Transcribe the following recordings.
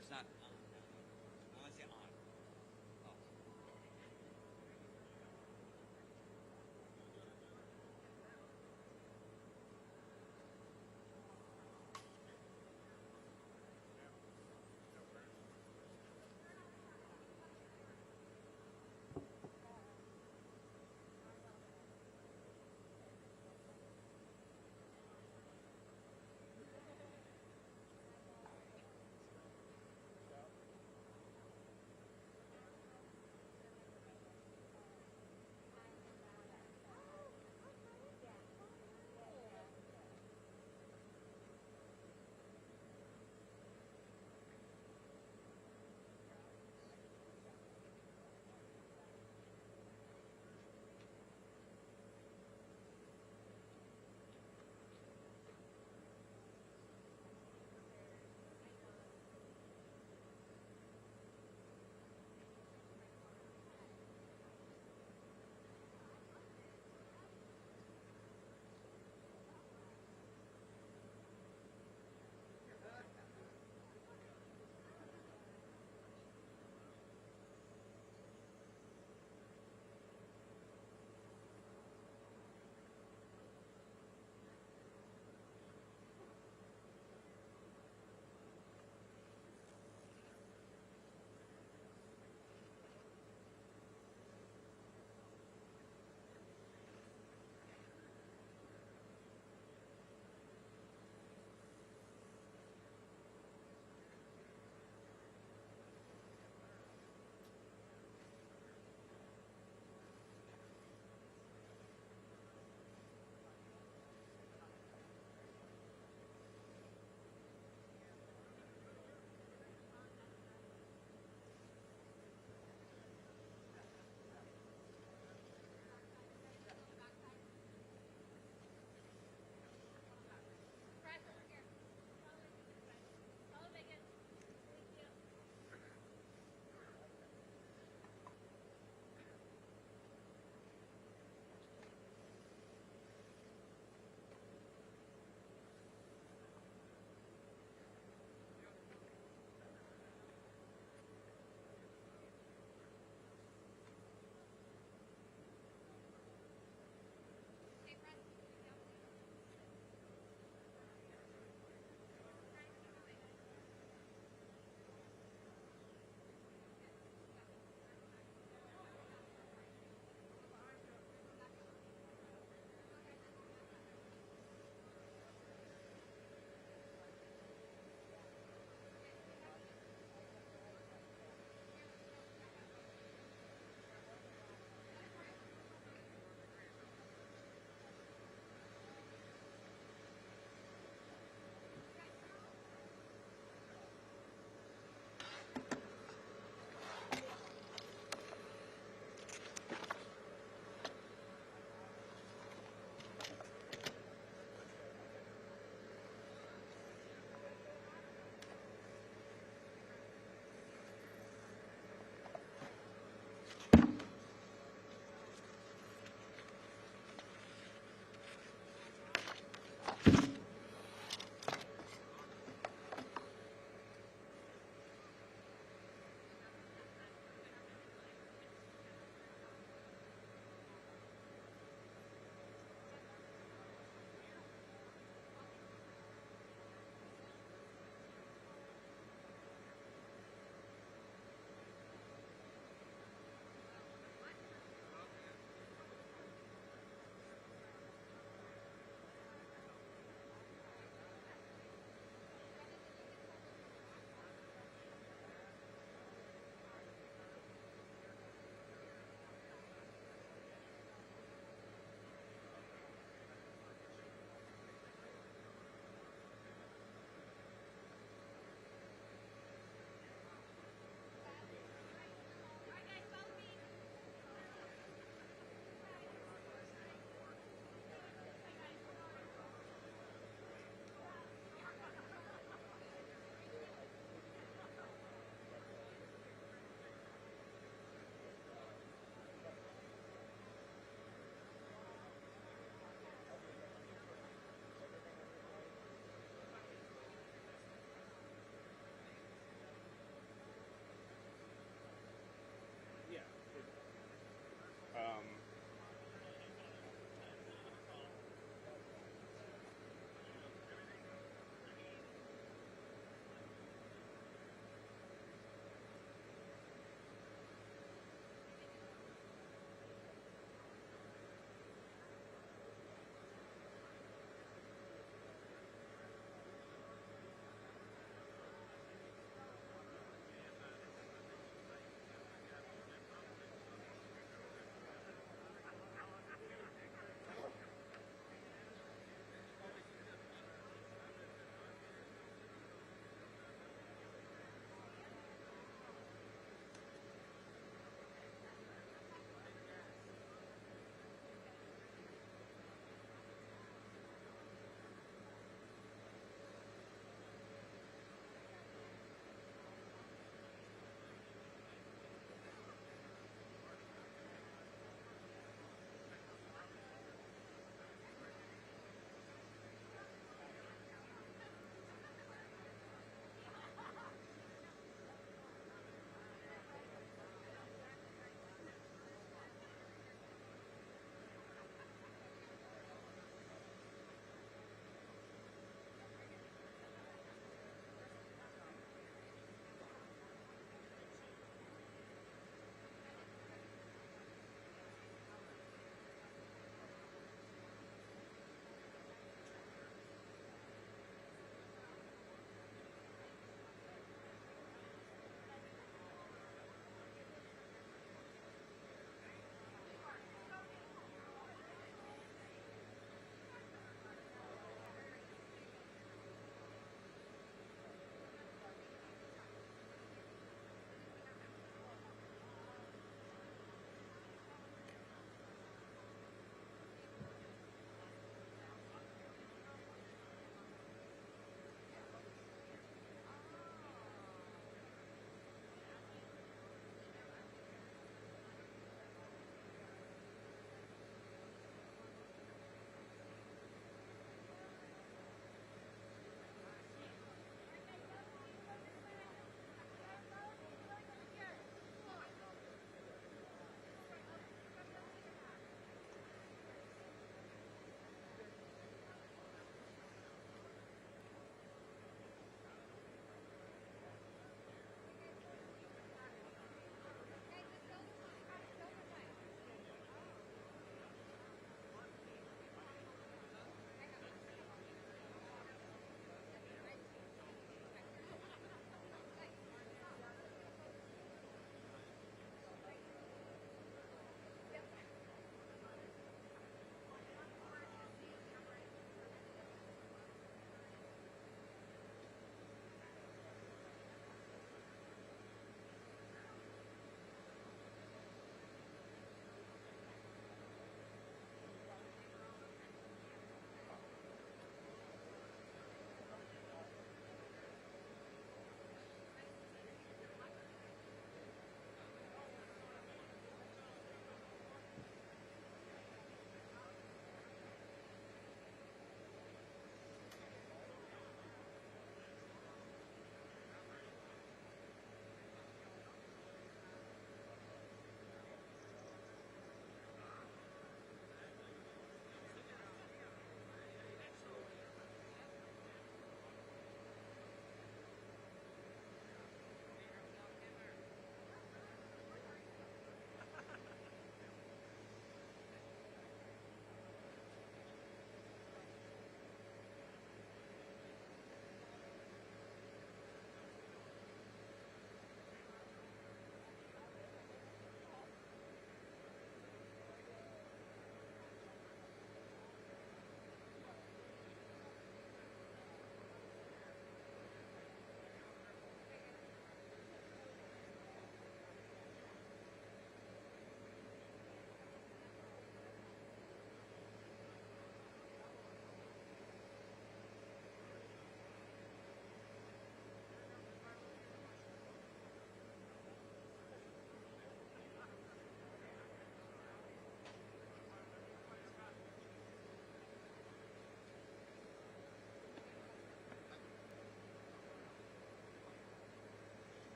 it's not on. I want to say on. Oh.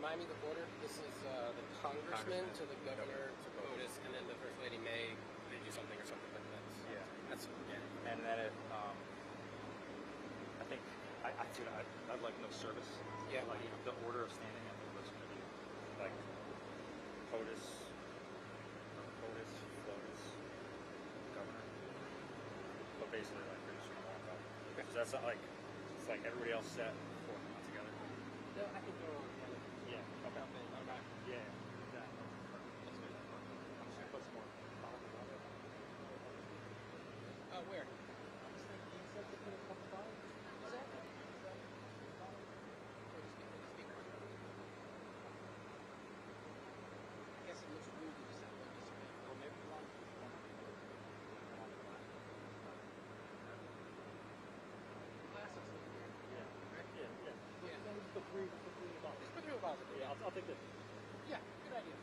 remind me the order. This is the congressman to the governor to POTUS, and then the first lady may do something or something like that. So that's yeah. And then I think I'd like no service. Yeah. Like the order of standing, I think was going to be like POTUS, FLOTUS, governor. But basically, like they're just going to walk up. Okay. So that's not like it's like everybody else set before we got together. No, I can go on together. Yeah. Okay. Okay. Yeah. Exactly. Let's do that. I'm just gonna put some more bottles on it. Where? I guess it looks rude to just have one display. Well, maybe one. Glasses look weird. Yeah. Right? Yeah. Yeah. Just put three bottles. Just put 3 bottles. Yeah, I'll take this. Yeah, good idea.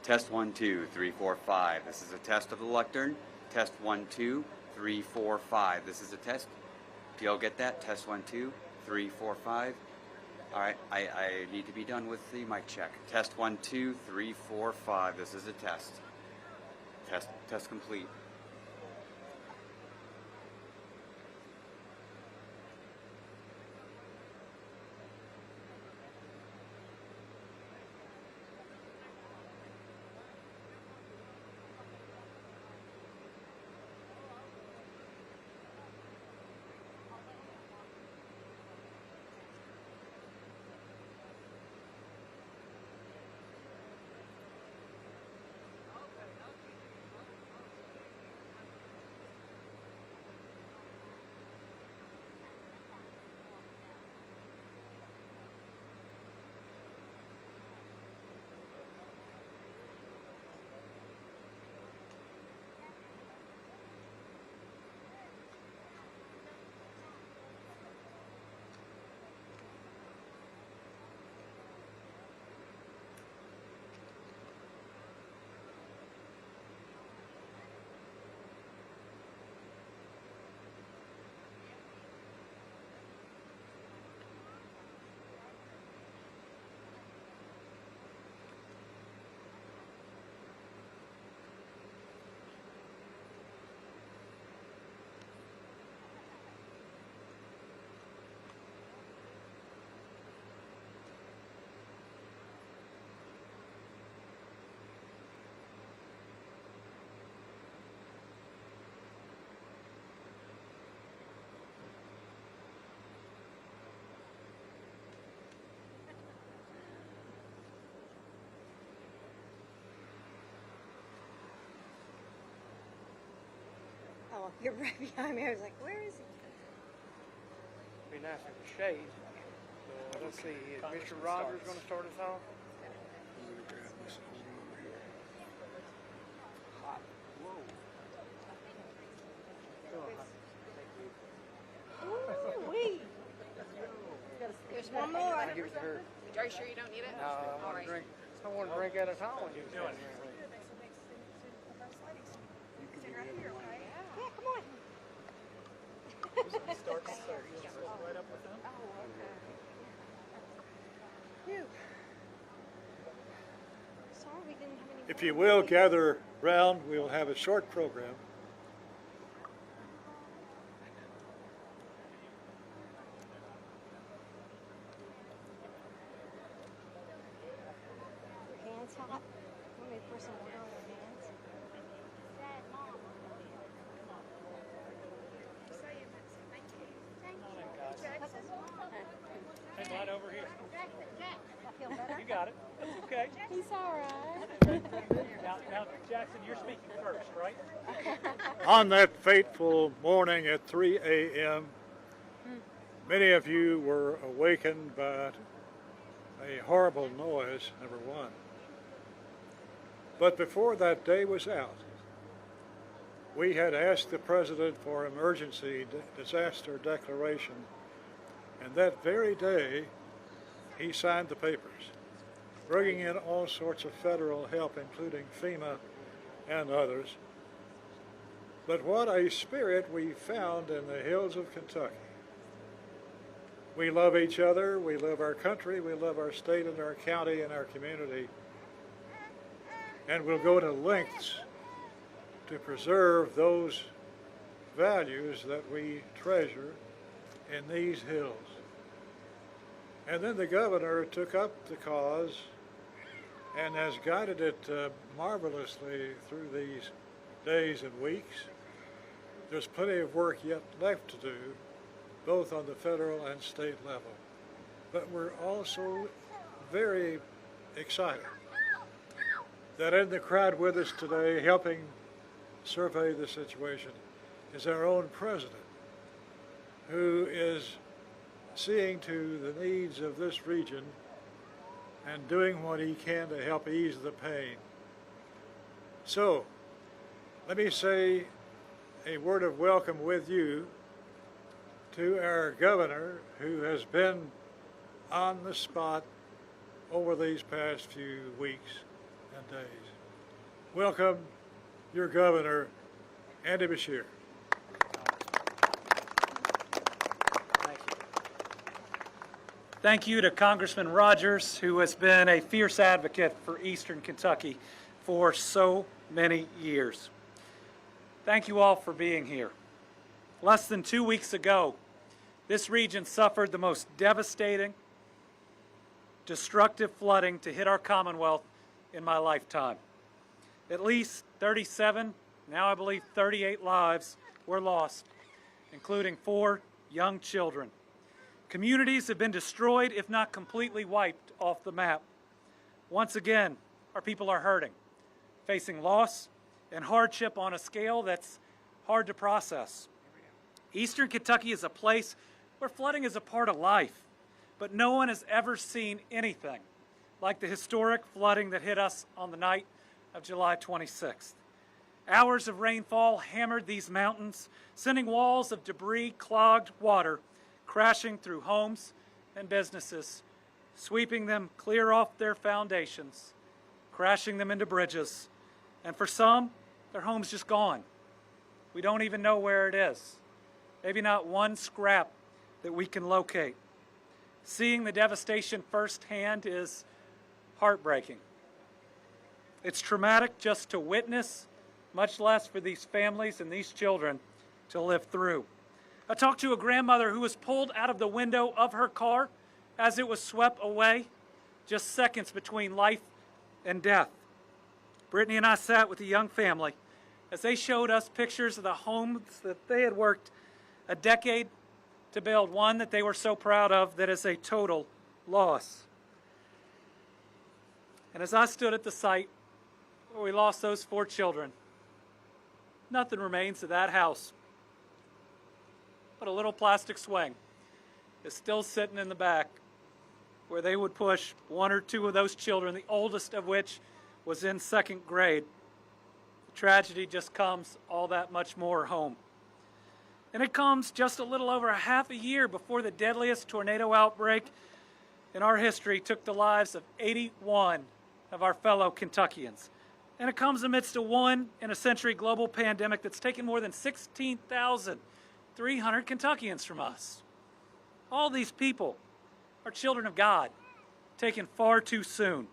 Test 1, 2, 3, 4, 5. This is a test of the lectern. Test 1, 2, 3, 4, 5. This is a test. Do y'all get that? Test 1, 2, 3, 4, 5. All right, I need to be done with the mic check. Test 1, 2, 3, 4, 5. This is a test. Test complete. Oh, you're right behind me. I was like, where is he? Be nice if it shade. So let's see, is Mr. Rogers going to start us off? Hot. Whoa. Ooh-wee. There's one more. I'll give it to her. Are you sure you don't need it? No, I want to drink. I want to drink at a time. When you doing? Yeah, come on. Right up with them. Oh, okay. Phew. Sorry we didn't have any. If you will gather round, we'll have a short program. Your hands hot? Want me to pour some water on your hands? Hey, right over here. I feel better. You got it. That's okay. He's all right. Now, Jackson, you're speaking first, right? On that fateful morning at 3 a.m., many of you were awakened by a horrible noise, number one. But before that day was out, we had asked the President for emergency disaster declaration, and that very day he signed the papers, bringing in all sorts of federal help, including FEMA and others. But what a spirit we found in the hills of Kentucky. We love each other, we love our country, we love our state and our county and our community, and we'll go to lengths to preserve those values that we treasure in these hills. And then the governor took up the cause and has guided it marvelously through these days and weeks. There's plenty of work yet left to do, both on the federal and state level. But we're also very excited that in the crowd with us today, helping survey the situation, is our own president, who is seeing to the needs of this region and doing what he can to help ease the pain. So, let me say a word of welcome with you to our governor, who has been on the spot over these past few weeks, and days. Welcome, your governor, Andy Beshear. Thank you to Congressman Rogers, who has been a fierce advocate for Eastern Kentucky for so many years. Thank you all for being here. Less than 2 weeks ago, this region suffered the most devastating, destructive flooding to hit our Commonwealth in my lifetime. At least 37, now I believe 38 lives were lost, including 4 young children. Communities have been destroyed, if not completely wiped off the map. Once again, our people are hurting, facing loss and hardship on a scale that's hard to process. Eastern Kentucky is a place where flooding is a part of life, but no one has ever seen anything like the historic flooding that hit us on the night of July 26th. Hours of rainfall hammered these mountains, sending walls of debris, clogged water crashing through homes and businesses, sweeping them clear off their foundations, crashing them into bridges, and for some, their home's just gone. We don't even know where it is. Maybe not one scrap that we can locate. Seeing the devastation firsthand is heartbreaking. It's traumatic just to witness, much less for these families and these children to live through. I talked to a grandmother who was pulled out of the window of her car as it was swept away, just seconds between life and death. Brittany and I sat with a young family as they showed us pictures of the homes that they had worked a decade to build, one that they were so proud of that is a total loss. And as I stood at the site where we lost those 4 children, nothing remains of that house. But a little plastic swing is still sitting in the back where they would push 1 or 2 of those children, the oldest of which was in 2nd grade. The tragedy just comes all that much more home. And it comes just a little over a half a year before the deadliest tornado outbreak in our history took the lives of 81 of our fellow Kentuckians. And it comes amidst a one-in-a-century global pandemic that's taken more than 16,300 Kentuckians from us. All these people are children of God, taken far too soon.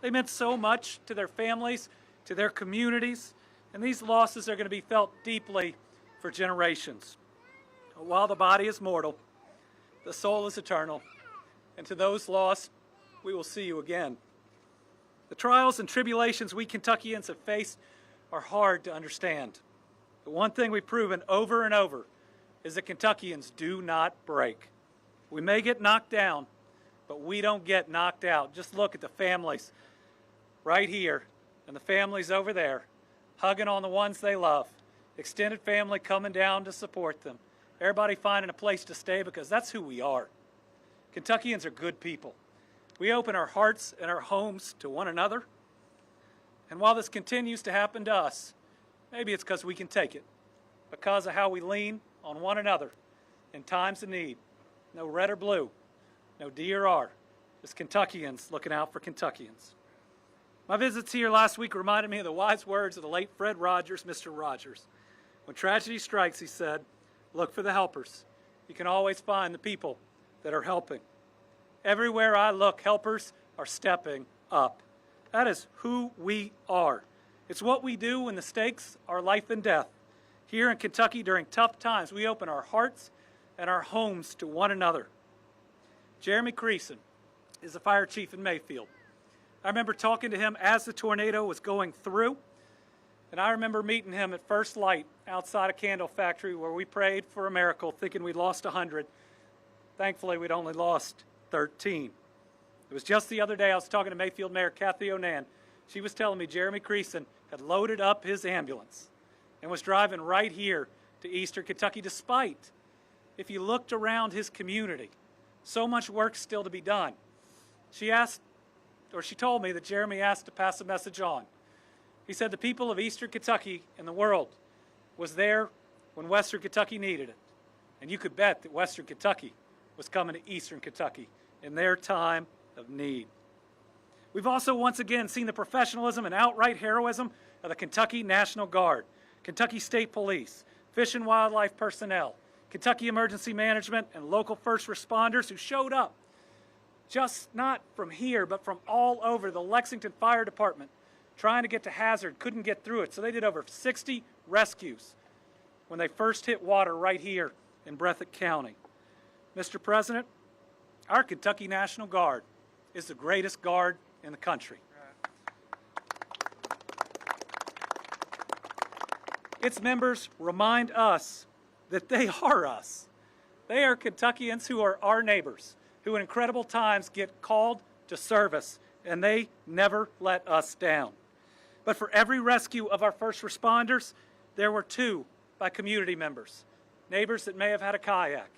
They meant so much to their families, to their communities, and these losses are going to be felt deeply for generations. While the body is mortal, the soul is eternal, and to those lost, we will see you again. The trials and tribulations we Kentuckians have faced are hard to understand. But one thing we've proven over and over is that Kentuckians do not break. We may get knocked down, but we don't get knocked out. Just look at the families right here and the families over there, hugging on the ones they love, extended family coming down to support them, everybody finding a place to stay because that's who we are. Kentuckians are good people. We open our hearts and our homes to one another, and while this continues to happen to us, maybe it's because we can take it, because of how we lean on one another in times of need. No red or blue, no D or R, just Kentuckians looking out for Kentuckians. My visits here last week reminded me of the wise words of the late Fred Rogers, Mr. Rogers. When tragedy strikes, he said, look for the helpers. You can always find the people that are helping. Everywhere I look, helpers are stepping up. That is who we are. It's what we do when the stakes are life and death. Here in Kentucky, during tough times, we open our hearts and our homes to one another. Jeremy Creason is a fire chief in Mayfield. I remember talking to him as the tornado was going through, and I remember meeting him at first light outside a candle factory where we prayed for a miracle, thinking we'd lost 100. Thankfully, we'd only lost 13. It was just the other day I was talking to Mayfield Mayor Kathy Onan. She was telling me Jeremy Creason had loaded up his ambulance and was driving right here to Eastern Kentucky, despite, if you looked around his community, so much work still to be done. She told me that Jeremy asked to pass a message on. He said the people of Eastern Kentucky and the world was there when Western Kentucky needed it. And you could bet that Western Kentucky was coming to Eastern Kentucky in their time of need. We've also once again seen the professionalism and outright heroism of the Kentucky National Guard, Kentucky State Police, Fish and Wildlife personnel, Kentucky Emergency Management, and local first responders who showed up, just not from here, but from all over. The Lexington Fire Department, trying to get to Hazard, couldn't get through it, so they did over 60 rescues when they first hit water right here in Breathitt County. Mr. President, our Kentucky National Guard is the greatest guard in the country. Its members remind us that they are us. They are Kentuckians who are our neighbors, who in incredible times get called to service, and they never let us down. But for every rescue of our first responders, there were 2 by community members, neighbors that may have had a kayak.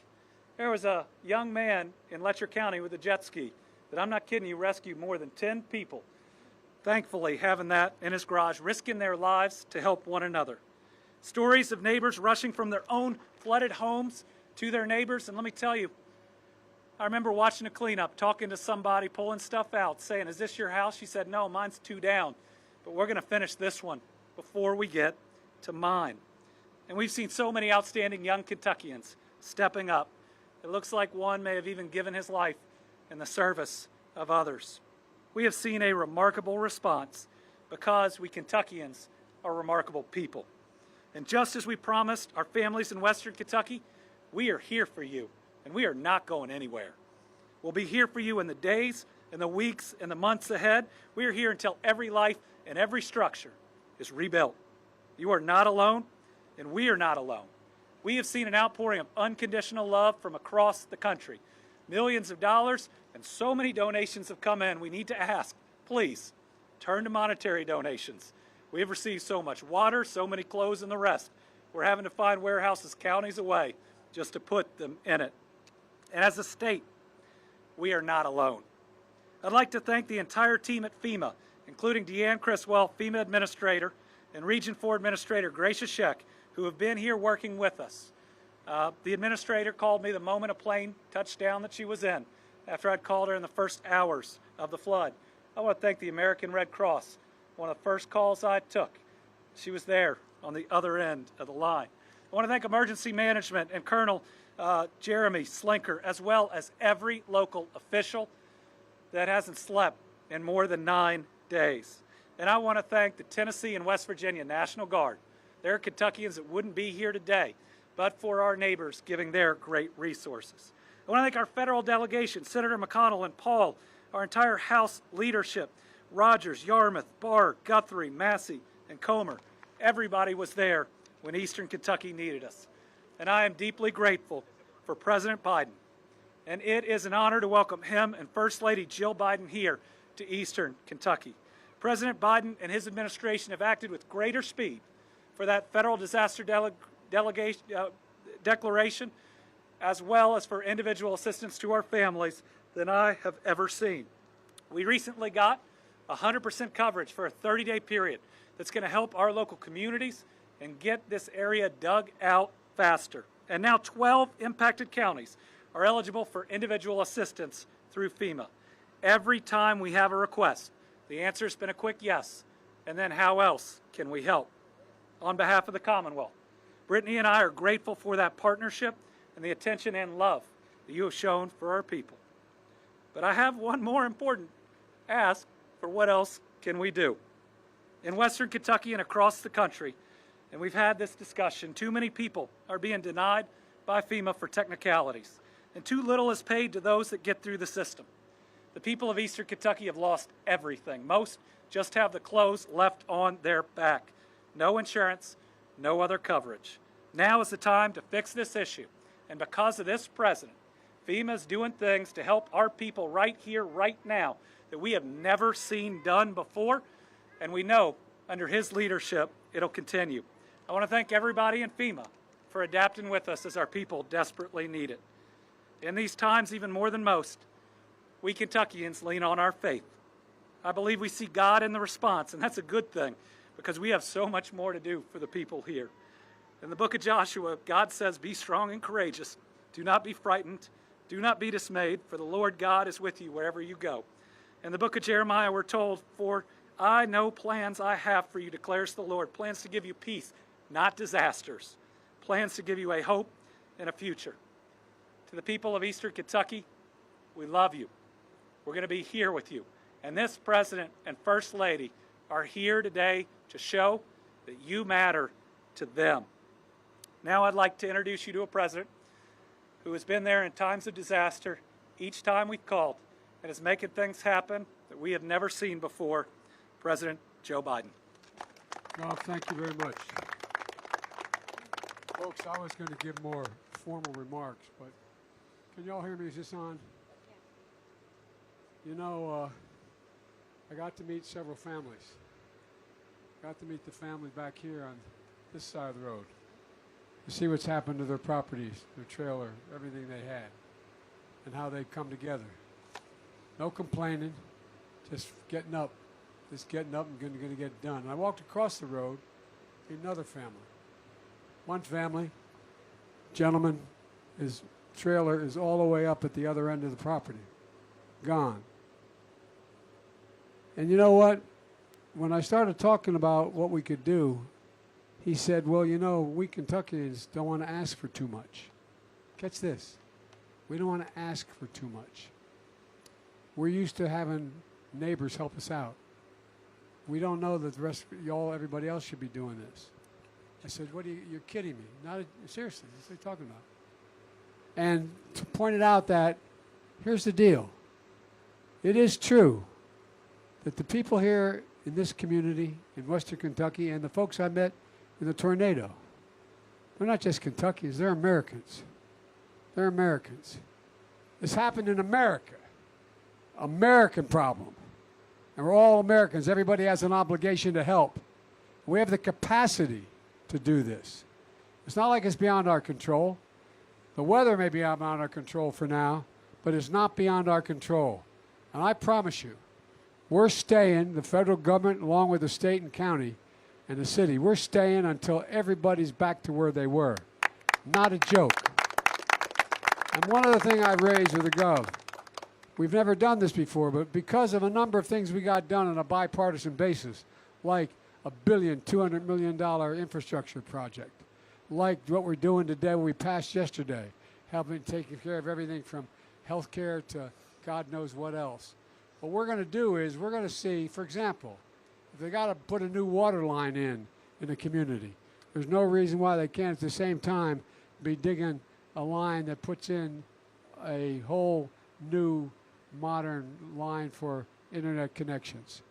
There was a young man in Letcher County with a jet ski that, I'm not kidding you, rescued more than 10 people. Thankfully, having that in his garage, risking their lives to help one another. Stories of neighbors rushing from their own flooded homes to their neighbors. And let me tell you, I remember watching a cleanup, talking to somebody, pulling stuff out, saying, "Is this your house?" She said, "No, mine's 2 down, but we're going to finish this one before we get to mine." And we've seen so many outstanding young Kentuckians stepping up. It looks like one may have even given his life in the service of others. We have seen a remarkable response because we Kentuckians are remarkable people. And just as we promised our families in Western Kentucky, we are here for you, and we are not going anywhere. We'll be here for you in the days, in the weeks, and the months ahead. We are here until every life and every structure is rebuilt. You are not alone, and we are not alone. We have seen an outpouring of unconditional love from across the country. Millions of dollars and so many donations have come in. We need to ask, please, turn to monetary donations. We have received so much water, so many clothes, and the rest. We're having to find warehouses counties away just to put them in it. And as a state, we are not alone. I'd like to thank the entire team at FEMA, including Deanne Criswell, FEMA Administrator, and Region 4 Administrator Gracia Sheck, who have been here working with us. The administrator called me the moment a plane touched down that she was in, after I'd called her in the first hours of the flood. I want to thank the American Red Cross. One of the first calls I took, she was there on the other end of the line. I want to thank Emergency Management and Colonel Jeremy Slinker, as well as every local official that hasn't slept in more than 9 days. And I want to thank the Tennessee and West Virginia National Guard. There are Kentuckians that wouldn't be here today, but for our neighbors giving their great resources. I want to thank our federal delegation, Senator McConnell and Paul, our entire House leadership, Rogers, Yarmouth, Barr, Guthrie, Massey, and Comer. Everybody was there when Eastern Kentucky needed us. And I am deeply grateful for President Biden. And it is an honor to welcome him and First Lady Jill Biden here to Eastern Kentucky. President Biden and his administration have acted with greater speed for that federal disaster declaration, as well as for individual assistance to our families, than I have ever seen. We recently got 100% coverage for a 30-day period that's going to help our local communities and get this area dug out faster. And now 12 impacted counties are eligible for individual assistance through FEMA. Every time we have a request, the answer has been a quick yes. And then how else can we help? On behalf of the Commonwealth, Brittany and I are grateful for that partnership and the attention and love that you have shown for our people. But I have one more important ask for what else can we do? In Western Kentucky and across the country, and we've had this discussion, too many people are being denied by FEMA for technicalities, and too little is paid to those that get through the system. The people of Eastern Kentucky have lost everything. Most just have the clothes left on their back. No insurance, no other coverage. Now is the time to fix this issue. And because of this president, FEMA is doing things to help our people right here, right now, that we have never seen done before. And we know under his leadership, it'll continue. I want to thank everybody in FEMA for adapting with us as our people desperately need it. In these times, even more than most, we Kentuckians lean on our faith. I believe we see God in the response, and that's a good thing because we have so much more to do for the people here. In the book of Joshua, God says, "Be strong and courageous. Do not be frightened. Do not be dismayed, for the Lord God is with you wherever you go." In the book of Jeremiah, we're told, "For I know plans I have for you, declares the Lord, plans to give you peace, not disasters, plans to give you a hope and a future." To the people of Eastern Kentucky, we love you. We're going to be here with you. And this President and First Lady are here today to show that you matter to them. Now I'd like to introduce you to a President who has been there in times of disaster each time we've called and is making things happen that we have never seen before, President Joe Biden. Well, thank you very much. Folks, I was going to give more formal remarks, but can y'all hear me? Is this on? You know, I got to meet several families. Got to meet the family back here on this side of the road. To see what's happened to their properties, their trailer, everything they had, and how they've come together. No complaining, just getting up and going to get it done. And I walked across the road to another family. One family, gentleman, his trailer is all the way up at the other end of the property, gone. And you know what? When I started talking about what we could do, he said, well, you know, we Kentuckians don't want to ask for too much. Catch this. We don't want to ask for too much. We're used to having neighbors help us out. We don't know that the rest of y'all, everybody else should be doing this. I said, you're kidding me. Not seriously, what are you talking about? And pointed out that, here's the deal. It is true that the people here in this community in Western Kentucky and the folks I met in the tornado, they're not just Kentuckians, they're Americans. They're Americans. This happened in America. American problem. And we're all Americans. Everybody has an obligation to help. We have the capacity to do this. It's not like it's beyond our control. The weather may be beyond our control for now, but it's not beyond our control. And I promise you, we're staying, the federal government along with the state and county and the city, we're staying until everybody's back to where they were. Not a joke. And one other thing I raised with the Gov, we've never done this before, but because of a number of things we got done on a bipartisan basis, like a $200 million infrastructure project, like what we're doing today, what we passed yesterday, helping take care of everything from health care to God knows what else. What we're going to do is we're going to see, for example, if they got to put a new water line in the community, there's no reason why they can't at the same time be digging a line that puts in a whole new modern line for internet connections.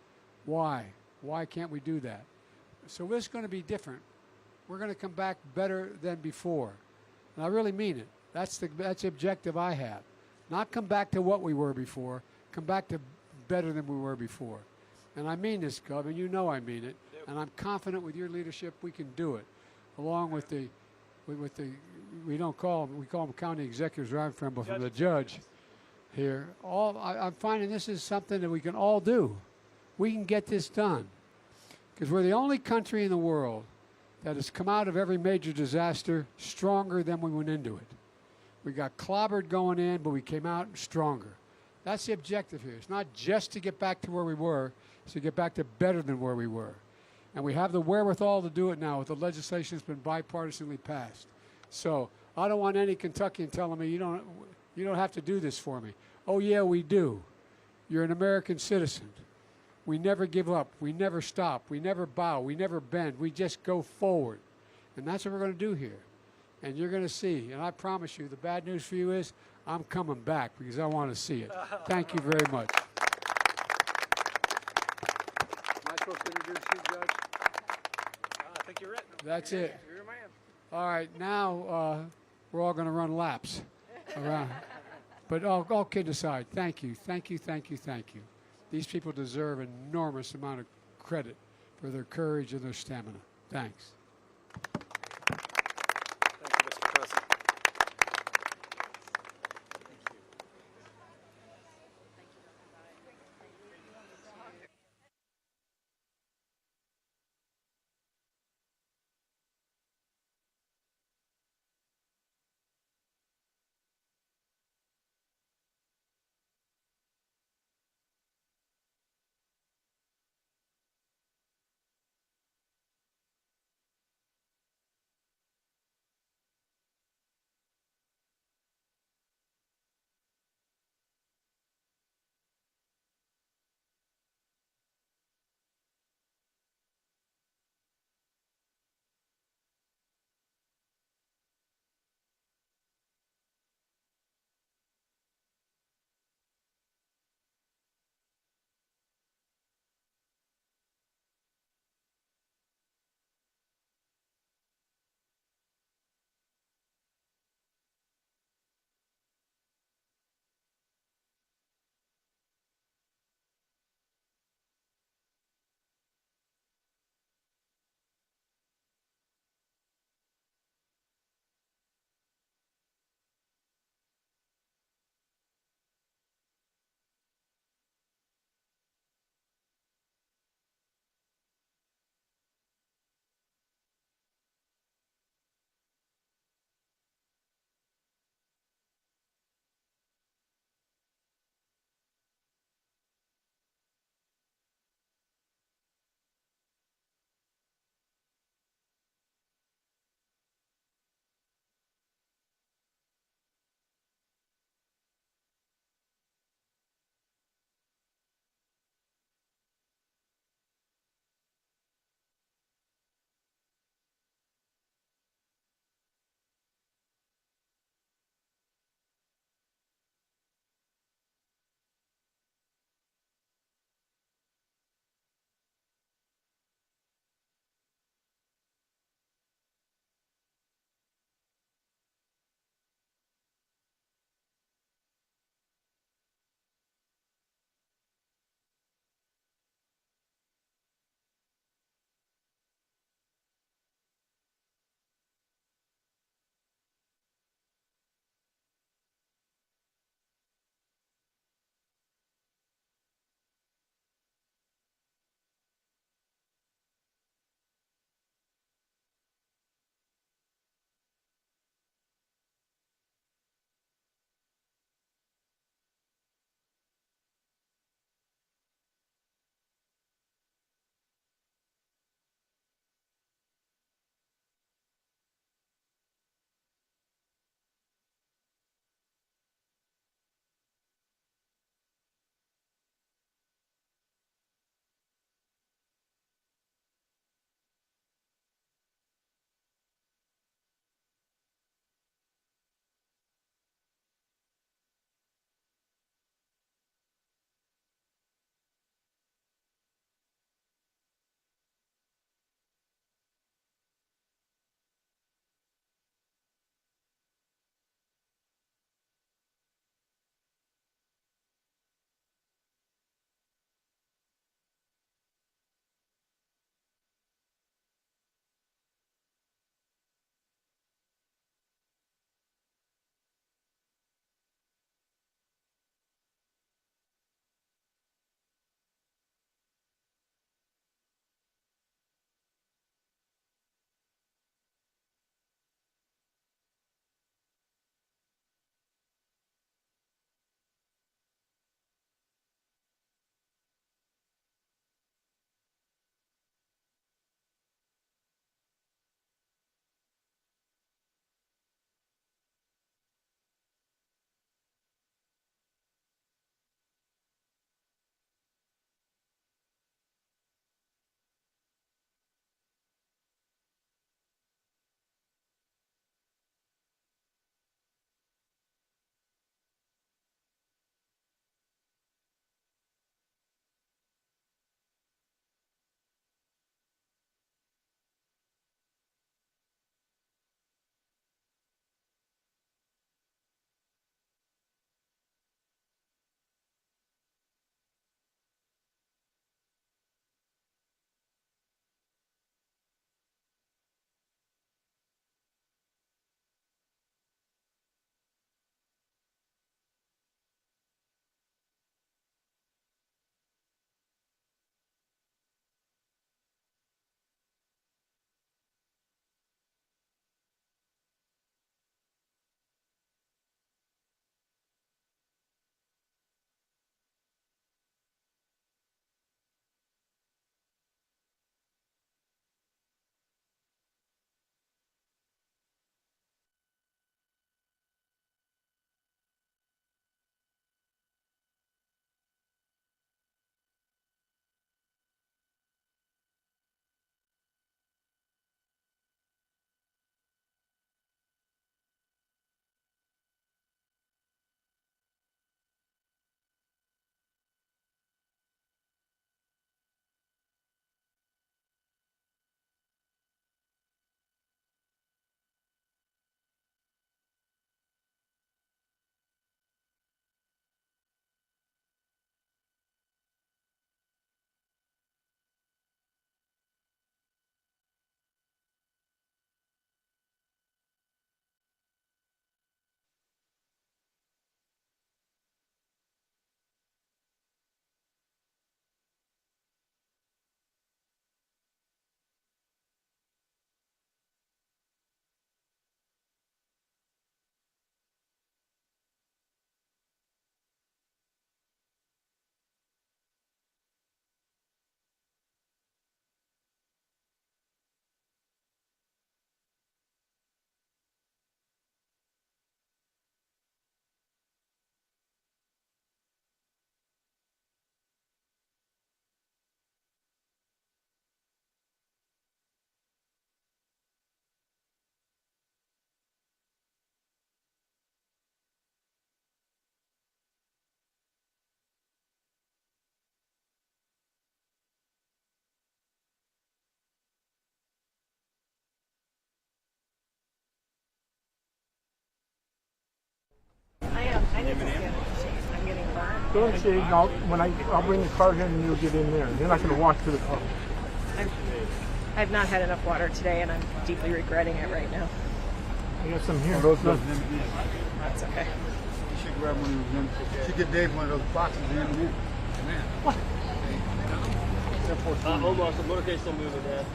Why? Why can't we do that? So this is going to be different. We're going to come back better than before. And I really mean it. That's the objective I have. Not come back to what we were before, come back to better than we were before. And I mean this, Gov, and you know I mean it. And I'm confident with your leadership we can do it. Along with we call them county executives where I'm from, but from the judge here. I'm finding this is something that we can all do. We can get this done. Because we're the only country in the world that has come out of every major disaster stronger than we went into it. We got clobbered going in, but we came out stronger. That's the objective here. It's not just to get back to where we were, it's to get back to better than where we were. And we have the wherewithal to do it now with the legislation that's been bipartisanly passed. So I don't want any Kentuckian telling me you don't have to do this for me. Oh yeah, we do. You're an American citizen. We never give up. We never stop. We never bow. We never bend. We just go forward. And that's what we're going to do here. And you're going to see. And I promise you, the bad news for you is I'm coming back because I want to see it. Thank you very much. Am I supposed to introduce you, Judge? I think you're it. That's it. You're a man. All right, now we're all going to run laps around. But all kidding aside, thank you, thank you, thank you, thank you. These people deserve an enormous amount of credit for their courage and their stamina. Thanks. I'm getting burned. Go in the shade, and I'll bring the cart in and you'll get in there. Then I can walk to the car. I've not had enough water today, and I'm deeply regretting it right now. I got some here. That's okay. You should grab one of them. You should get Dave one of those boxes in there. Hold on, the motorcade's still moving, man.